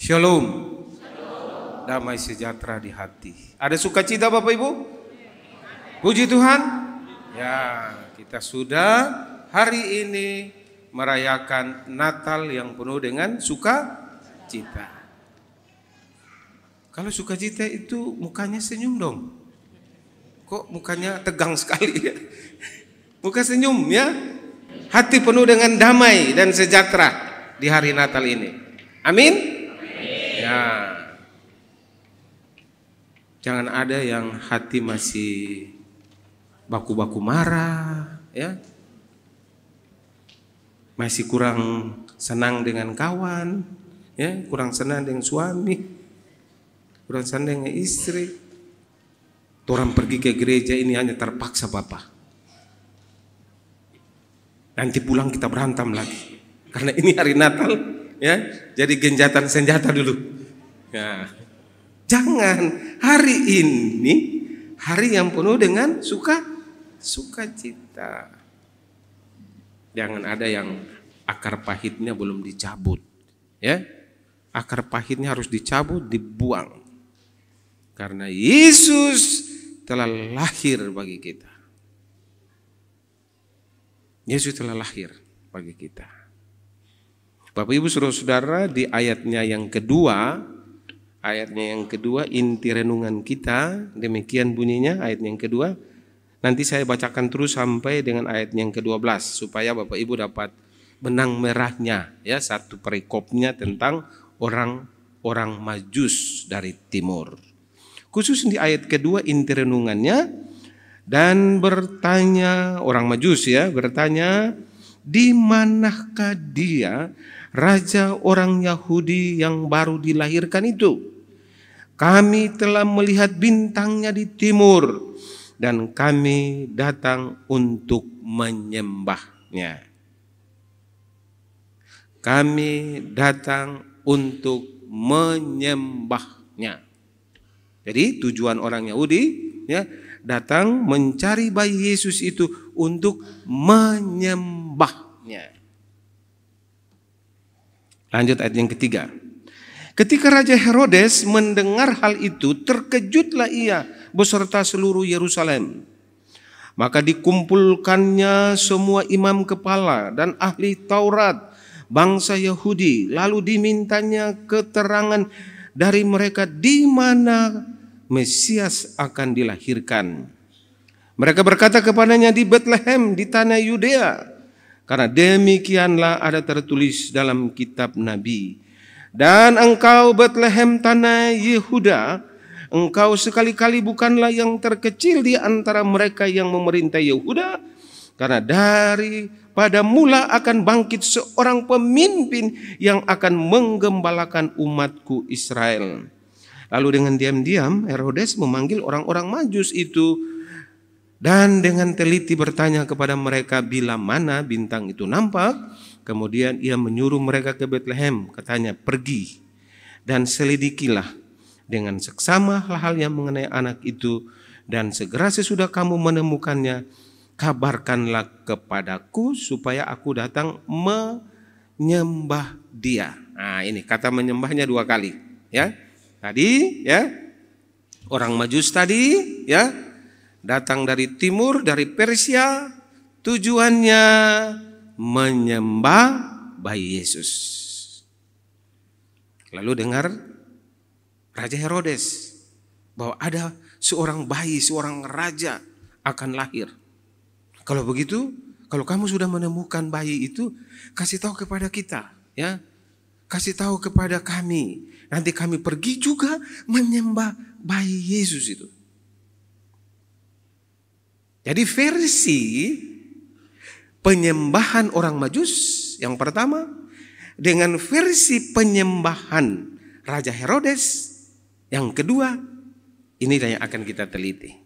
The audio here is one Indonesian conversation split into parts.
Shalom. Damai sejahtera di hati. Ada sukacita Bapak Ibu? Puji Tuhan. Ya, kita sudah hari ini merayakan Natal yang penuh dengan sukacita. Kalau sukacita itu mukanya senyum dong. Kok mukanya tegang sekali ya? Muka senyum ya. Hati penuh dengan damai dan sejahtera di hari Natal ini. Amin. Ya. Jangan ada yang hati masih baku-baku marah, ya. Masih kurang senang dengan kawan, ya, kurang senang dengan suami, kurang senang dengan istri. Orang pergi ke gereja ini hanya terpaksa Bapak. Nanti pulang kita berantem lagi. Karena ini hari Natal, ya. Jadi genjatan senjata dulu. Ya. Jangan, hari ini hari yang penuh dengan sukacita. Jangan ada yang akar pahitnya belum dicabut, ya. Akar pahitnya harus dicabut, dibuang. Karena Yesus telah lahir bagi kita. Yesus telah lahir bagi kita. Bapak Ibu Saudara-saudara, di ayatnya yang kedua inti renungan kita demikian bunyinya, ayat yang kedua. Nanti saya bacakan terus sampai dengan ayat yang ke-12 supaya Bapak Ibu dapat benang merahnya, ya, satu perikopnya tentang orang-orang Majus dari timur. Khusus di ayat kedua inti renungannya, dan bertanya orang Majus, ya, bertanya, di manakah dia, raja orang Yahudi yang baru dilahirkan itu? Kami telah melihat bintangnya di timur dan kami datang untuk menyembahnya. Kami datang untuk menyembahnya. Jadi tujuan orang Yahudi, ya, datang mencari bayi Yesus itu untuk menyembahnya. Lanjut ayat yang ketiga. Ketika Raja Herodes mendengar hal itu, terkejutlah ia beserta seluruh Yerusalem. Maka dikumpulkannya semua imam kepala dan ahli Taurat bangsa Yahudi, lalu dimintanya keterangan dari mereka di mana Mesias akan dilahirkan. Mereka berkata kepadanya, di Betlehem di tanah Yudea, karena demikianlah ada tertulis dalam kitab Nabi. Dan engkau Betlehem tanah Yehuda, engkau sekali-kali bukanlah yang terkecil di antara mereka yang memerintah Yehuda, karena daripada mula akan bangkit seorang pemimpin yang akan menggembalakan umatku Israel. Lalu dengan diam-diam Herodes memanggil orang-orang Majus itu dan dengan teliti bertanya kepada mereka bila mana bintang itu nampak. Kemudian ia menyuruh mereka ke Betlehem, katanya, pergi dan selidikilah dengan seksama hal-hal yang mengenai anak itu, dan segera sesudah kamu menemukannya, kabarkanlah kepadaku supaya aku datang menyembah dia. Nah, ini kata menyembahnya dua kali, ya. Tadi, ya, orang Majus tadi, ya, datang dari timur, dari Persia, tujuannya menyembah bayi Yesus. Lalu dengar Raja Herodes bahwa ada seorang bayi, seorang raja akan lahir. Kalau begitu, kalau kamu sudah menemukan bayi itu, kasih tahu kepada kita, ya. Kasih tahu kepada kami. Nanti kami pergi juga menyembah bayi Yesus itu. Jadi versi penyembahan orang Majus yang pertama dengan versi penyembahan Raja Herodes yang kedua, inilah yang akan kita teliti.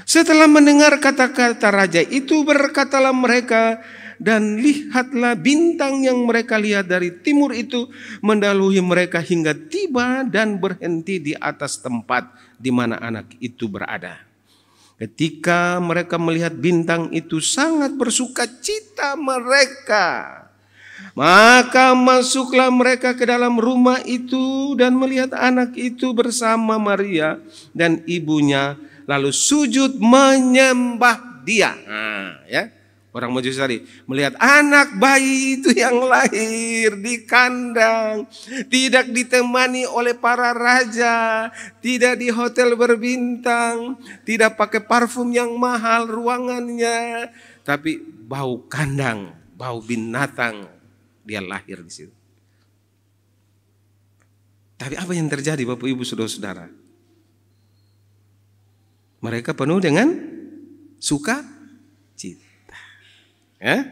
Setelah mendengar kata-kata raja itu, berkatalah mereka, dan lihatlah bintang yang mereka lihat dari timur itu mendahului mereka hingga tiba dan berhenti di atas tempat di mana anak itu berada. Ketika mereka melihat bintang itu, sangat bersukacita mereka. Maka masuklah mereka ke dalam rumah itu dan melihat anak itu bersama Maria dan ibunya, lalu sujud menyembah dia. Nah, ya. Orang Majus tadi melihat anak bayi itu yang lahir di kandang, tidak ditemani oleh para raja, tidak di hotel berbintang, tidak pakai parfum yang mahal ruangannya, tapi bau kandang, bau binatang, dia lahir di situ. Tapi apa yang terjadi Bapak Ibu Saudara-saudara? Mereka penuh dengan sukacita. Ya?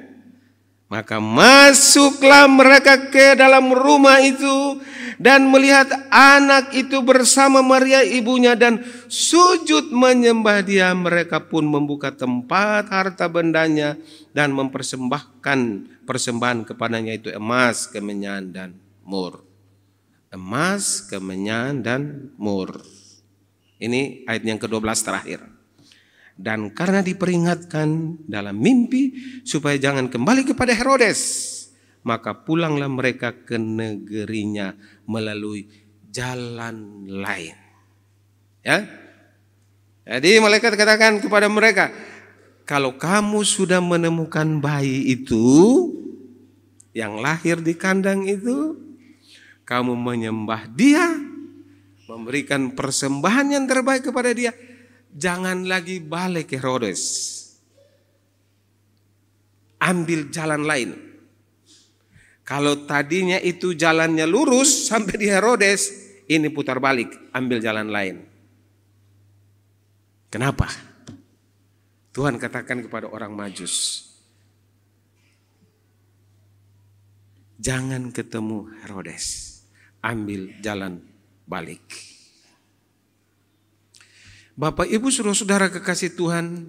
Maka masuklah mereka ke dalam rumah itu dan melihat anak itu bersama Maria ibunya dan sujud menyembah dia. Mereka pun membuka tempat harta bendanya dan mempersembahkan persembahan kepadanya, itu emas, kemenyan, dan mur. Emas, kemenyan, dan mur. Ini ayat yang ke-12 terakhir. Dan karena diperingatkan dalam mimpi supaya jangan kembali kepada Herodes, maka pulanglah mereka ke negerinya melalui jalan lain. Ya. Jadi malaikat katakan kepada mereka, kalau kamu sudah menemukan bayi itu yang lahir di kandang itu, kamu menyembah dia, memberikan persembahan yang terbaik kepada dia, jangan lagi balik ke Herodes. Ambil jalan lain. Kalau tadinya itu jalannya lurus sampai di Herodes, ini putar balik, ambil jalan lain. Kenapa? Tuhan katakan kepada orang Majus, jangan ketemu Herodes, ambil jalan balik. Bapak Ibu Saudara-saudara kekasih Tuhan,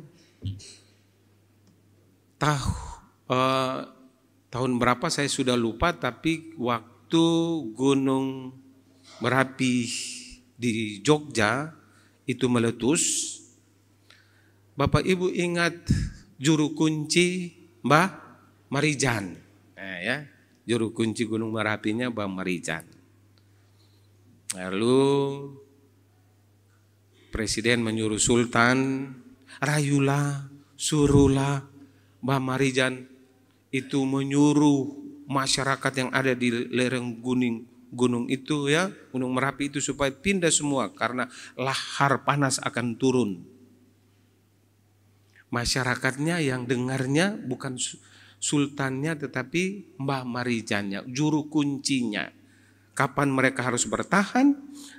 tahun berapa saya sudah lupa, tapi waktu Gunung Merapi di Jogja itu meletus, Bapak Ibu ingat juru kunci Mbah Marijan, ya, juru kunci Gunung Merapinya Mbah Marijan. Lalu Presiden menyuruh Sultan, rayulah, suruhlah Mbah Marijan itu menyuruh masyarakat yang ada di lereng gunung itu, ya, Gunung Merapi itu, supaya pindah semua karena lahar panas akan turun. Masyarakatnya yang dengarnya bukan sultannya tetapi Mbah Marijannya, juru kuncinya. Kapan mereka harus bertahan,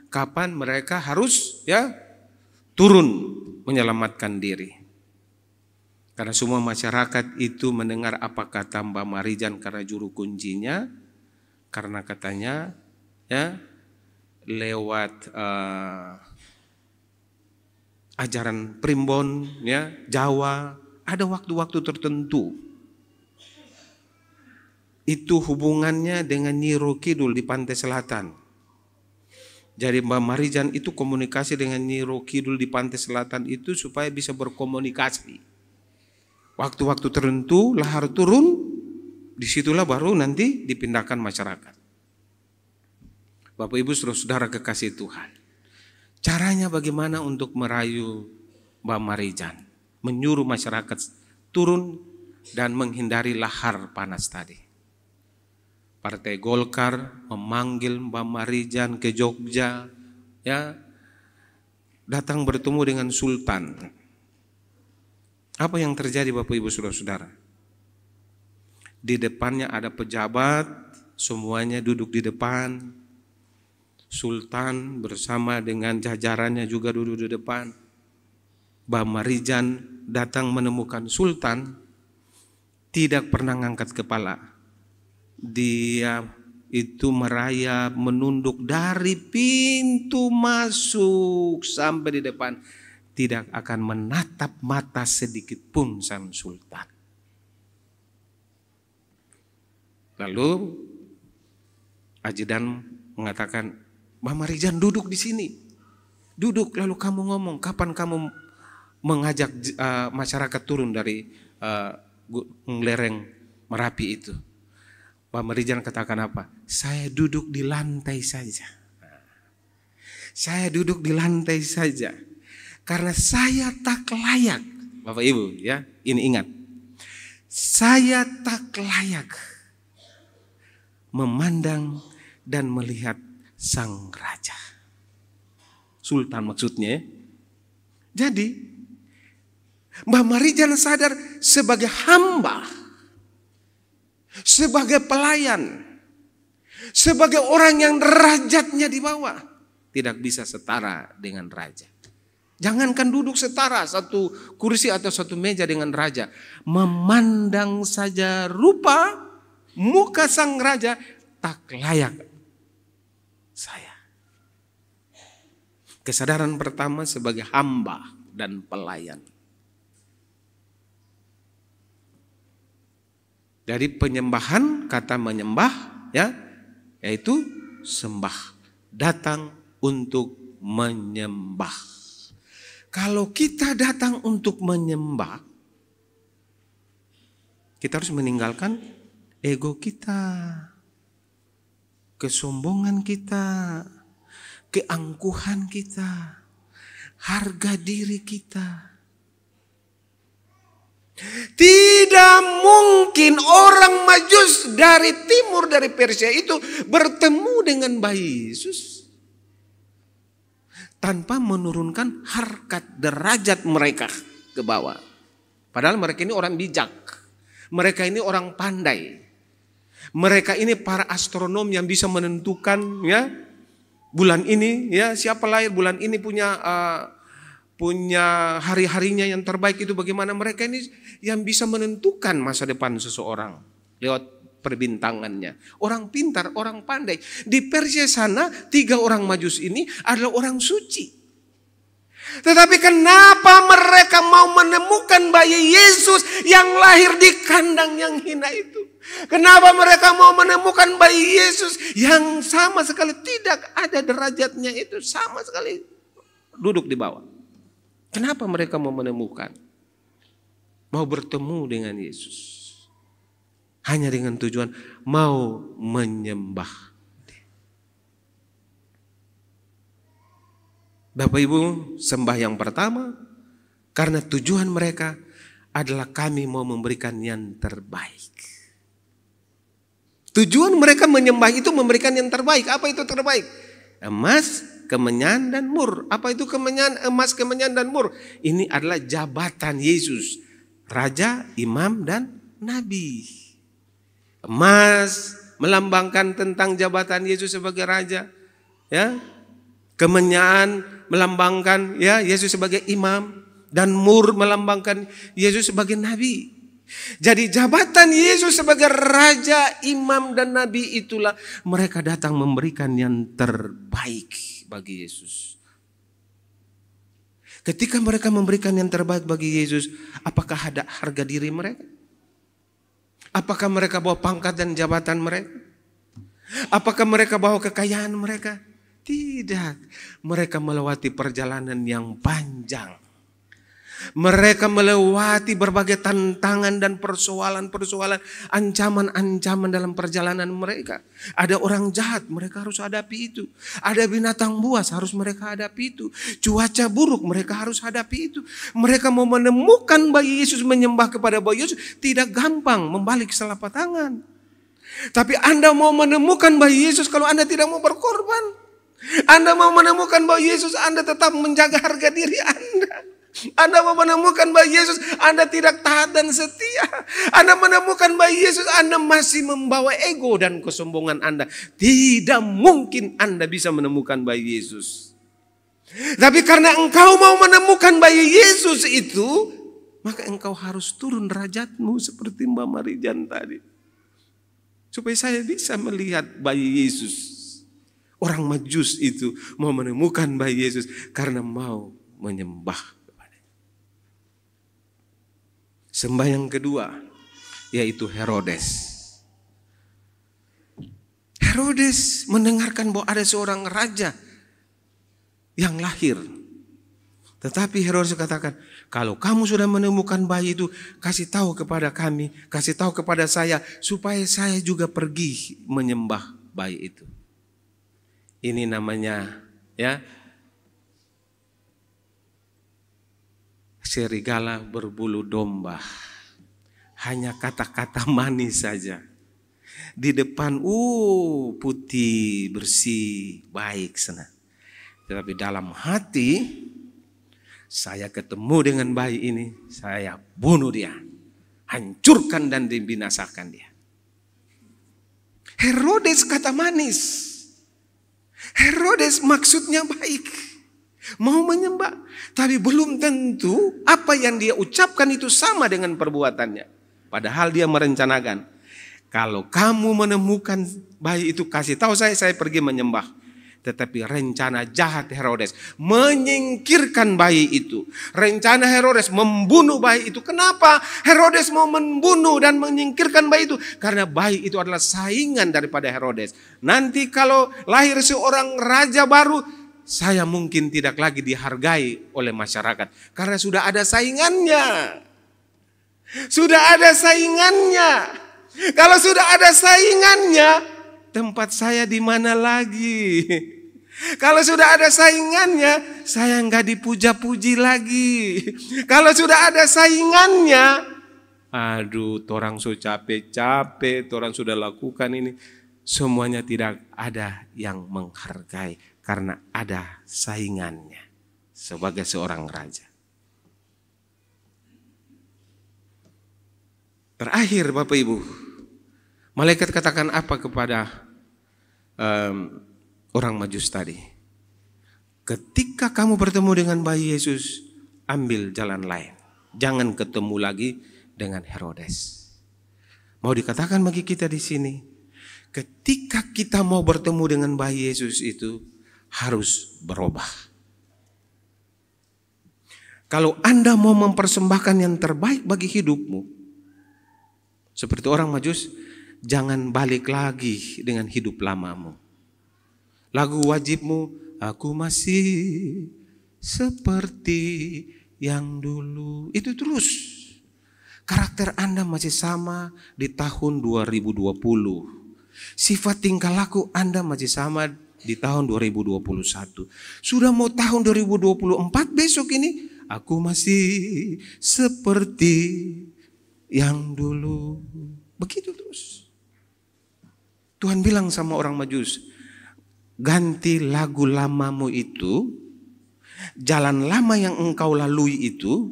kapan mereka harus, ya, turun menyelamatkan diri. Karena semua masyarakat itu mendengar apa kata Mbah Marijan karena juru kuncinya, karena katanya, ya, lewat ajaran Primbon, ya, Jawa, ada waktu-waktu tertentu. Itu hubungannya dengan Nyi Ro Kidul di pantai selatan. Jadi Mbah Marijan itu komunikasi dengan Nyi Ro Kidul di pantai selatan itu supaya bisa berkomunikasi. Waktu-waktu tertentu lahar turun, disitulah baru nanti dipindahkan masyarakat. Bapak Ibu Saudara kekasih Tuhan, caranya bagaimana untuk merayu Mbah Marijan, menyuruh masyarakat turun dan menghindari lahar panas tadi. Partai Golkar memanggil Mbah Marijan ke Jogja, ya, datang bertemu dengan Sultan. Apa yang terjadi Bapak Ibu Saudara-saudara? Di depannya ada pejabat, semuanya duduk di depan. Sultan bersama dengan jajarannya juga duduk di depan. Mbah Marijan datang menemukan Sultan, tidak pernah ngangkat kepala. Dia itu merayap, menunduk dari pintu masuk sampai di depan, tidak akan menatap mata sedikit pun sang Sultan. Lalu ajudan mengatakan, Mbah Marijan duduk di sini, duduk. Lalu kamu ngomong, kapan kamu mengajak masyarakat turun dari lereng Merapi itu? Mbak Marijan katakan apa? Saya duduk di lantai saja. Saya duduk di lantai saja. Karena saya tak layak. Bapak Ibu ya, ini ingat. Saya tak layak memandang dan melihat sang raja. Sultan maksudnya. Jadi Mbak Marijan sadar sebagai hamba, sebagai pelayan, sebagai orang yang derajatnya di bawah, tidak bisa setara dengan raja. Jangankan duduk setara satu kursi atau satu meja dengan raja, memandang saja rupa muka sang raja tak layak saya. Kesadaran pertama sebagai hamba dan pelayan. Dari penyembahan, kata menyembah ya, yaitu sembah, datang untuk menyembah. Kalau kita datang untuk menyembah, kita harus meninggalkan ego kita, kesombongan kita, keangkuhan kita, harga diri kita. Tidak mungkin orang Majus dari timur, dari Persia itu bertemu dengan bayi Yesus tanpa menurunkan harkat derajat mereka ke bawah. Padahal mereka ini orang bijak. Mereka ini orang pandai. Mereka ini para astronom yang bisa menentukan ya bulan ini ya siapa lahir bulan ini punya hari-harinya yang terbaik itu bagaimana. Mereka ini yang bisa menentukan masa depan seseorang lewat perbintangannya. Orang pintar, orang pandai. Di Persia sana 3 orang Majus ini adalah orang suci. Tetapi kenapa mereka mau menemukan bayi Yesus yang lahir di kandang yang hina itu? Kenapa mereka mau menemukan bayi Yesus yang sama sekali tidak ada derajatnya itu, sama sekali duduk di bawah? Kenapa mereka mau menemukan? Mau bertemu dengan Yesus. Hanya dengan tujuan mau menyembah. Bapak Ibu, sembah yang pertama karena tujuan mereka adalah kami mau memberikan yang terbaik. Tujuan mereka menyembah itu memberikan yang terbaik. Apa itu terbaik? Emas, kemenyan dan mur. Apa itu kemenyan, emas, kemenyan dan mur? Ini adalah jabatan Yesus, raja, imam dan nabi. Emas melambangkan tentang jabatan Yesus sebagai raja, ya. Kemenyan melambangkan ya Yesus sebagai imam, dan mur melambangkan Yesus sebagai nabi. Jadi jabatan Yesus sebagai raja, imam dan nabi itulah mereka datang memberikan yang terbaik bagi Yesus. Ketika mereka memberikan yang terbaik bagi Yesus, apakah ada harga diri mereka? Apakah mereka bawa pangkat dan jabatan mereka? Apakah mereka bawa kekayaan mereka? Tidak. Mereka melewati perjalanan yang panjang. Mereka melewati berbagai tantangan dan persoalan-persoalan, ancaman-ancaman dalam perjalanan mereka. Ada orang jahat, mereka harus hadapi itu. Ada binatang buas, harus mereka hadapi itu. Cuaca buruk, mereka harus hadapi itu. Mereka mau menemukan bayi Yesus, menyembah kepada bayi Yesus, tidak gampang membalik telapak tangan. Tapi Anda mau menemukan bayi Yesus kalau Anda tidak mau berkorban. Anda mau menemukan bayi Yesus, Anda tetap menjaga harga diri Anda. Anda mau menemukan bayi Yesus, Anda tidak taat dan setia. Anda menemukan bayi Yesus, Anda masih membawa ego dan kesombongan Anda. Tidak mungkin Anda bisa menemukan bayi Yesus. Tapi karena engkau mau menemukan bayi Yesus itu, maka engkau harus turun derajatmu seperti Mbak Marijan tadi. Supaya saya bisa melihat bayi Yesus. Orang Majus itu mau menemukan bayi Yesus karena mau menyembah. Sembah yang kedua yaitu Herodes. Herodes mendengarkan bahwa ada seorang raja yang lahir. Tetapi Herodes katakan, kalau kamu sudah menemukan bayi itu, kasih tahu kepada kami, kasih tahu kepada saya, supaya saya juga pergi menyembah bayi itu. Ini namanya ya serigala berbulu domba. Hanya kata-kata manis saja. Di depan putih, bersih, baik sana. Tetapi dalam hati, saya ketemu dengan bayi ini, saya bunuh dia, hancurkan dan dibinasakan dia. Herodes kata manis. Herodes maksudnya baik, mau menyembah, tapi belum tentu apa yang dia ucapkan itu sama dengan perbuatannya. Padahal dia merencanakan, kalau kamu menemukan bayi itu kasih tahu saya pergi menyembah. Tetapi rencana jahat Herodes menyingkirkan bayi itu. Rencana Herodes membunuh bayi itu. Kenapa Herodes mau membunuh dan menyingkirkan bayi itu? Karena bayi itu adalah saingan daripada Herodes. Nanti kalau lahir seorang raja baru, saya mungkin tidak lagi dihargai oleh masyarakat. Karena sudah ada saingannya. Sudah ada saingannya. Kalau sudah ada saingannya, tempat saya di mana lagi? Kalau sudah ada saingannya, saya nggak dipuja-puji lagi. Kalau sudah ada saingannya, aduh, torang sudah capek-capek, torang sudah lakukan ini, semuanya tidak ada yang menghargai karena ada saingannya sebagai seorang raja. Terakhir Bapak Ibu, malaikat katakan apa kepada orang Majus tadi? Ketika kamu bertemu dengan bayi Yesus, ambil jalan lain. Jangan ketemu lagi dengan Herodes. Mau dikatakan bagi kita di sini, ketika kita mau bertemu dengan bayi Yesus itu harus berubah. Kalau Anda mau mempersembahkan yang terbaik bagi hidupmu, seperti orang Majus, jangan balik lagi dengan hidup lamamu. Lagu wajibmu, aku masih seperti yang dulu. Itu terus. Karakter Anda masih sama di tahun 2020. Sifat tingkah laku Anda masih sama di tahun 2021. Sudah mau tahun 2024 besok ini, aku masih seperti yang dulu. Begitu terus. Tuhan bilang sama orang Majus, ganti lagu lamamu itu, jalan lama yang engkau lalui itu,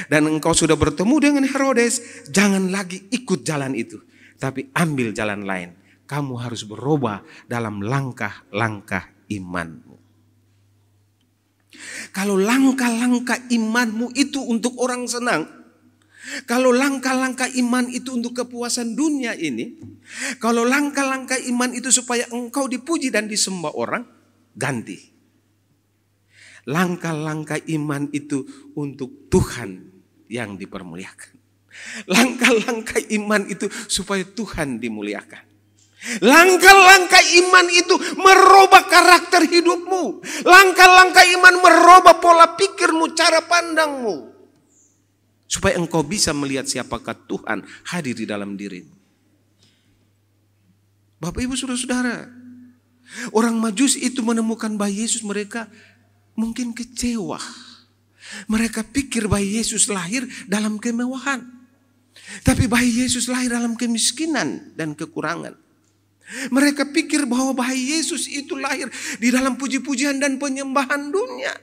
dan engkau sudah bertemu dengan Herodes, jangan lagi ikut jalan itu, tapi ambil jalan lain. Kamu harus berubah dalam langkah-langkah imanmu. Kalau langkah-langkah imanmu itu untuk orang senang, kalau langkah-langkah iman itu untuk kepuasan dunia ini, kalau langkah-langkah iman itu supaya engkau dipuji dan disembah orang, ganti. Langkah-langkah iman itu untuk Tuhan yang dipermuliakan. Langkah-langkah iman itu supaya Tuhan dimuliakan. Langkah-langkah iman itu merubah karakter hidupmu. Langkah-langkah iman merubah pola pikirmu, cara pandangmu. Supaya engkau bisa melihat siapakah Tuhan hadir di dalam dirimu. Bapak Ibu saudara-saudara, orang Majus itu menemukan bayi Yesus, mereka mungkin kecewa. Mereka pikir bayi Yesus lahir dalam kemewahan. Tapi bayi Yesus lahir dalam kemiskinan dan kekurangan. Mereka pikir bahwa bayi Yesus itu lahir di dalam puji-pujian dan penyembahan dunia.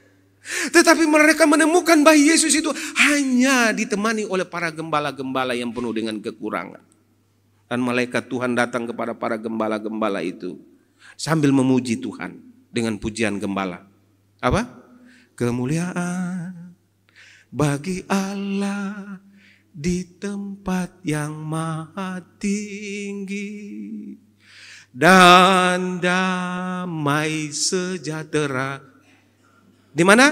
Tetapi mereka menemukan bayi Yesus itu hanya ditemani oleh para gembala-gembala yang penuh dengan kekurangan. Dan malaikat Tuhan datang kepada para gembala-gembala itu sambil memuji Tuhan dengan pujian gembala. Apa? Kemuliaan bagi Allah di tempat yang maha tinggi, dan damai sejahtera. Di mana?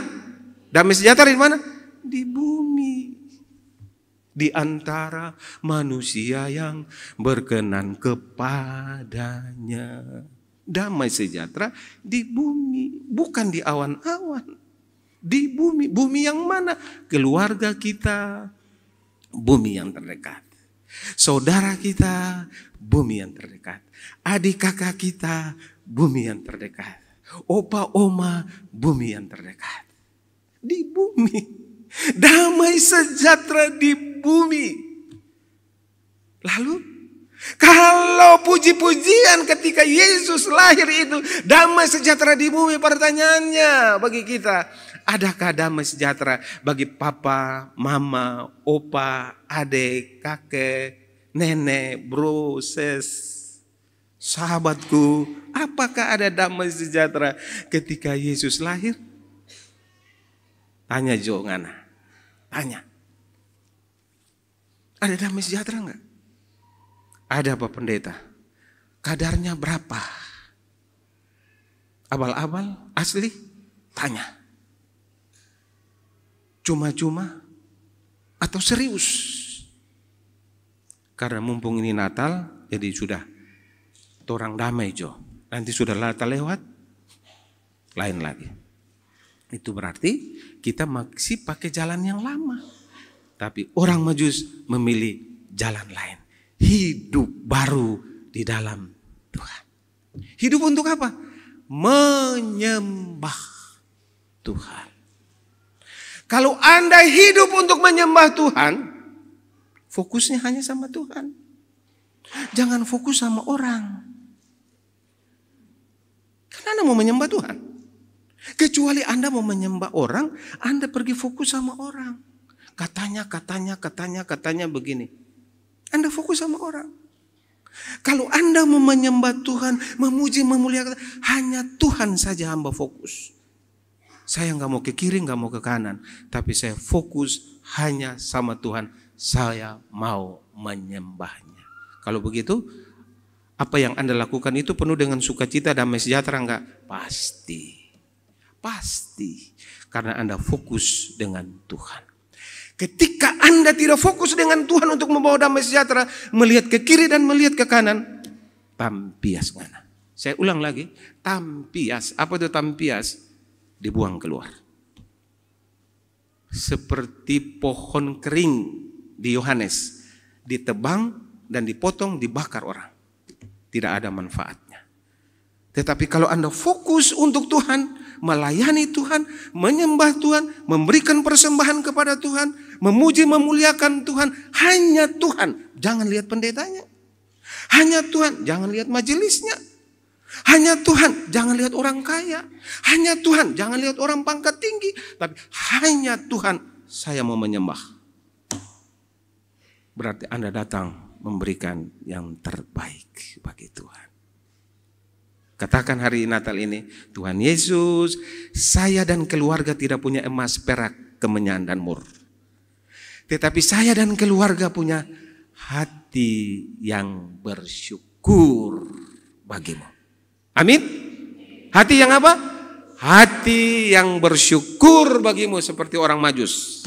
Damai sejahtera di mana? Di bumi. Di antara manusia yang berkenan kepadanya. Damai sejahtera di bumi, bukan di awan-awan. Di bumi. Bumi yang mana? Keluarga kita, bumi yang terdekat. Saudara kita, bumi yang terdekat. Adik kakak kita, bumi yang terdekat. Opa oma, bumi yang terdekat. Di bumi. Damai sejahtera di bumi. Lalu, kalau puji-pujian ketika Yesus lahir itu damai sejahtera di bumi, pertanyaannya bagi kita, adakah damai sejahtera bagi papa, mama, opa, adik, kakek, nenek, bro, sis, sahabatku? Apakah ada damai sejahtera ketika Yesus lahir? Tanya Jo Ngana, tanya. Ada damai sejahtera enggak? Ada Pak Pendeta? Kadarnya berapa? Abal-abal? Asli? Tanya. Cuma-cuma? Atau serius? Karena mumpung ini Natal, jadi sudah orang damai Jo. Nanti sudah Natal lewat, lain lagi. Itu berarti kita masih pakai jalan yang lama. Tapi orang Majus memilih jalan lain. Hidup baru di dalam Tuhan. Hidup untuk apa? Menyembah Tuhan. Kalau Anda hidup untuk menyembah Tuhan, fokusnya hanya sama Tuhan. Jangan fokus sama orang. Karena Anda mau menyembah Tuhan. Kecuali Anda mau menyembah orang, Anda pergi fokus sama orang. Katanya begini. Anda fokus sama orang. Kalau Anda mau menyembah Tuhan, memuji, memuliakan, hanya Tuhan saja hamba fokus. Saya nggak mau ke kiri, nggak mau ke kanan, tapi saya fokus hanya sama Tuhan. Saya mau menyembahnya. Kalau begitu, apa yang Anda lakukan itu penuh dengan sukacita, damai sejahtera enggak? Pasti. Pasti. Karena Anda fokus dengan Tuhan. Ketika Anda tidak fokus dengan Tuhan untuk membawa damai sejahtera, melihat ke kiri dan melihat ke kanan, tampias mana? Saya ulang lagi, tampias. Apa itu tampias? Dibuang keluar. Seperti pohon kering di Yohanes, ditebang dan dipotong, dibakar orang. Tidak ada manfaatnya. Tetapi kalau Anda fokus untuk Tuhan, melayani Tuhan, menyembah Tuhan, memberikan persembahan kepada Tuhan, memuji, memuliakan Tuhan, hanya Tuhan. Jangan lihat pendetanya. Hanya Tuhan, jangan lihat majelisnya. Hanya Tuhan, jangan lihat orang kaya. Hanya Tuhan, jangan lihat orang pangkat tinggi. Tapi hanya Tuhan, saya mau menyembah. Berarti Anda datang memberikan yang terbaik bagi Tuhan. Katakan hari Natal ini, Tuhan Yesus, saya dan keluarga tidak punya emas, perak, kemenyan, dan mur. Tetapi saya dan keluarga punya hati yang bersyukur bagimu. Amin. Hati yang apa? Hati yang bersyukur bagimu seperti orang Majus.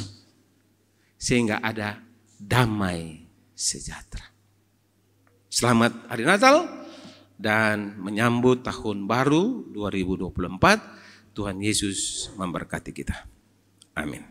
Sehingga ada damai sejahtera. Selamat hari Natal. Dan menyambut tahun baru 2024, Tuhan Yesus memberkati kita. Amin.